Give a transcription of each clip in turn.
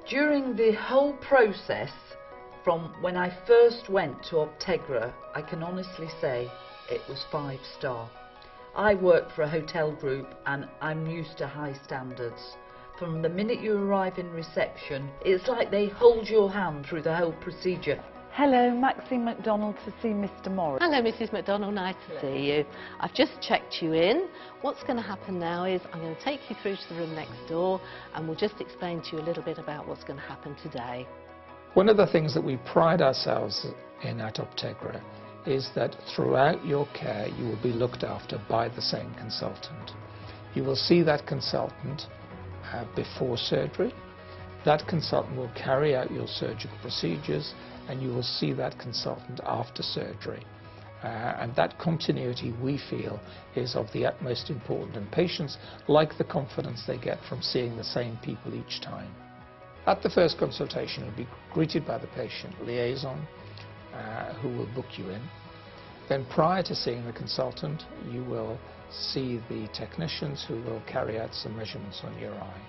During the whole process, from when I first went to Optegra, I can honestly say it was 5-star. I work for a hotel group and I'm used to high standards. From the minute you arrive in reception, it's like they hold your hand through the whole procedure. Hello, Maxine McDonnell to see Mr. Morris. Hello, Mrs. McDonnell, nice to see you. I've just checked you in. What's going to happen now is I'm going to take you through to the room next door and we'll just explain to you a little bit about what's going to happen today. One of the things that we pride ourselves in at Optegra is that throughout your care you will be looked after by the same consultant. You will see that consultant before surgery. That consultant will carry out your surgical procedures and you will see that consultant after surgery. And that continuity, we feel, is of the utmost importance, and patients like the confidence they get from seeing the same people each time. At the first consultation, you'll be greeted by the patient liaison who will book you in. Then prior to seeing the consultant, you will see the technicians who will carry out some measurements on your eye.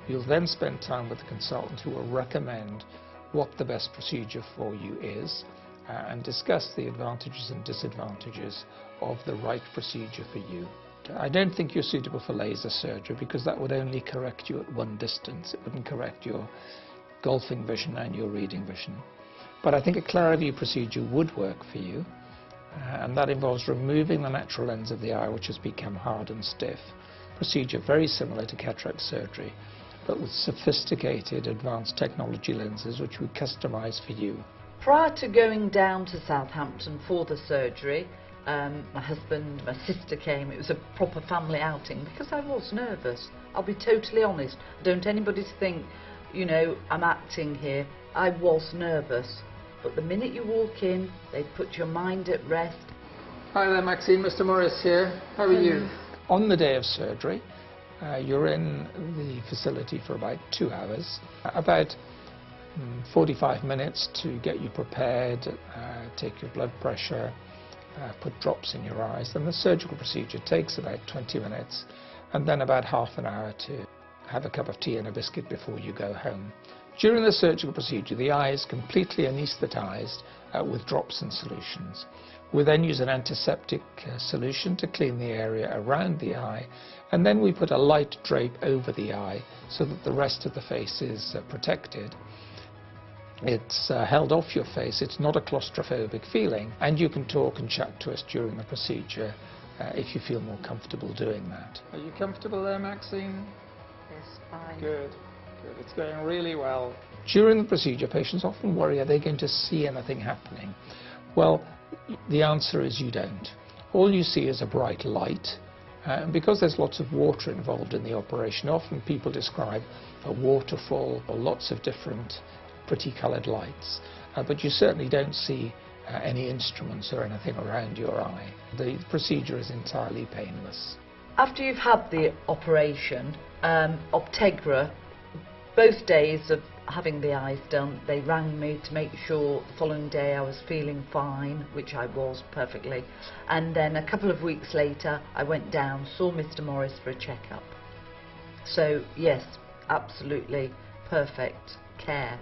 You'll then spend time with the consultant who will recommend what the best procedure for you is and discuss the advantages and disadvantages of the right procedure for you. I don't think you're suitable for laser surgery because that would only correct you at one distance. It wouldn't correct your golfing vision and your reading vision. But I think a Clarivu procedure would work for you, and that involves removing the natural lens of the eye, which has become hard and stiff. Procedure very similar to cataract surgery, but with sophisticated advanced technology lenses which we customise for you. Prior to going down to Southampton for the surgery, my husband, my sister came. It was a proper family outing because I was nervous. I'll be totally honest. I don't want anybody to think, you know, I'm acting here. I was nervous. But the minute you walk in, they put your mind at rest. Hi there, Maxine. Mr. Morris here. How are you? On the day of surgery, you're in the facility for about 2 hours, about 45 minutes to get you prepared, take your blood pressure, put drops in your eyes. Then the surgical procedure takes about 20 minutes, and then about half an hour to have a cup of tea and a biscuit before you go home. During the surgical procedure, the eye is completely anaesthetised with drops and solutions. We then use an antiseptic solution to clean the area around the eye, and then we put a light drape over the eye so that the rest of the face is protected. It's held off your face, it's not a claustrophobic feeling, and you can talk and chat to us during the procedure if you feel more comfortable doing that. Are you comfortable there, Maxine? Yes, fine. Good. Good. It's going really well. During the procedure, patients often worry, are they going to see anything happening? Well, the answer is you don't. All you see is a bright light, and because there's lots of water involved in the operation, often people describe a waterfall or lots of different pretty coloured lights, but you certainly don't see any instruments or anything around your eye. The procedure is entirely painless. After you've had the operation, Optegra, both days of having the eyes done, they rang me to make sure the following day I was feeling fine, which I was perfectly, and then a couple of weeks later I went down, saw Mr. Morris for a checkup. So yes, absolutely perfect care.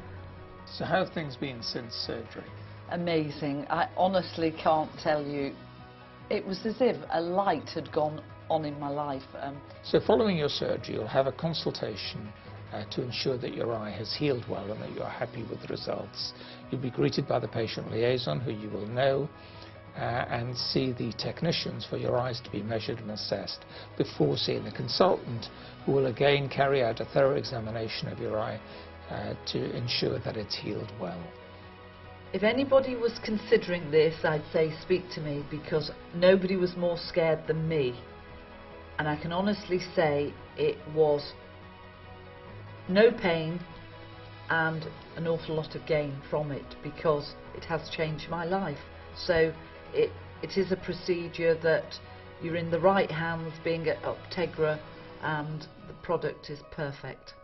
So how have things been since surgery? Amazing. I honestly can't tell you. It was as if a light had gone on in my life. So following your surgery, you'll have a consultation to ensure that your eye has healed well and that you're happy with the results. You'll be greeted by the patient liaison, who you will know, and see the technicians for your eyes to be measured and assessed before seeing the consultant, who will again carry out a thorough examination of your eye to ensure that it's healed well. If anybody was considering this, I'd say speak to me, because nobody was more scared than me. And I can honestly say it was no pain and an awful lot of gain from it, because it has changed my life. So it is a procedure that you're in the right hands, being at Optegra, and the product is perfect.